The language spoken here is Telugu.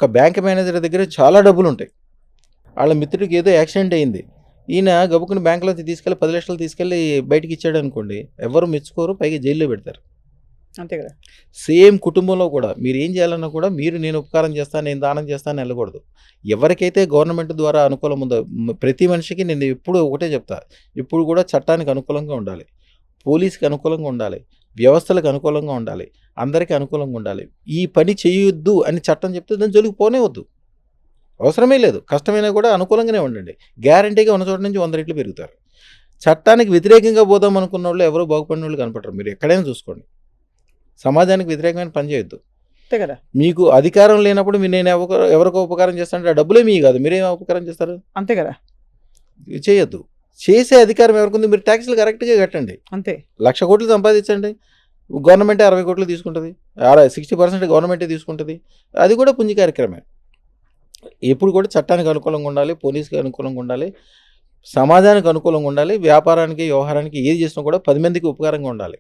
ఒక బ్యాంక్ మేనేజర్ దగ్గర చాలా డబ్బులు ఉంటాయి. వాళ్ళ మిత్రుడికి ఏదో యాక్సిడెంట్ అయింది. ఈయన గబుక్కున బ్యాంకులో తీసుకెళ్ళి 10 లక్షలు తీసుకెళ్ళి బయటికి ఇచ్చాడు అనుకోండి, ఎవరు మెచ్చుకోరు, పైగా జైల్లో పెడతారు. అంతే కదా. సేమ్ కుటుంబంలో కూడా మీరు ఏం చేయాలన్నా కూడా మీరు నేను ఉపకారం చేస్తాను, నేను దానం చేస్తాను వెళ్ళకూడదు. ఎవరికైతే గవర్నమెంట్ ద్వారా అనుకూలం ఉందో ప్రతి మనిషికి నేను ఎప్పుడు ఒకటే చెప్తా, ఇప్పుడు కూడా చట్టానికి అనుకూలంగా ఉండాలి, పోలీస్కి అనుకూలంగా ఉండాలి, వ్యవస్థలకు అనుకూలంగా ఉండాలి, అందరికీ అనుకూలంగా ఉండాలి. ఈ పని చేయొద్దు అని చట్టం చెప్తే దాని జోలికి పోనే వద్దు, అవసరమే లేదు. కష్టమైనా కూడా అనుకూలంగానే ఉండండి, గ్యారంటీగా ఉన్న చోట నుంచి 100 రెట్లు పెరుగుతారు. చట్టానికి వ్యతిరేకంగా పోదాం అనుకున్న వాళ్ళు ఎవరో బాగుపడిన వాళ్ళు కనపడరు. మీరు ఎక్కడైనా చూసుకోండి, సమాజానికి వ్యతిరేకమైన పని చేయొద్దు. అంతే కదా. మీకు అధికారం లేనప్పుడు నేను ఎవరికో ఉపకారం చేస్తానంటే ఆ డబ్బులే మీ కాదు, మీరేం ఉపకారం చేస్తారు? అంతే కదా. చేయొద్దు. చేసే అధికారం ఎవరికి? మీరు ట్యాక్స్లు కరెక్ట్గా కట్టండి. అంతే. 1,00,000 కోట్లు సంపాదించండి, గవర్నమెంటే 60 కోట్లు తీసుకుంటుంది, 60% గవర్నమెంటే తీసుకుంటుంది. అది కూడా పుంజి కార్యక్రమే. ఎప్పుడు కూడా చట్టానికి అనుకూలంగా ఉండాలి, పోలీస్కి అనుకూలంగా ఉండాలి, సమాజానికి అనుకూలంగా ఉండాలి, వ్యాపారానికి వ్యవహారానికి ఏది చేసినా కూడా 10 మందికి ఉపకారంగా ఉండాలి.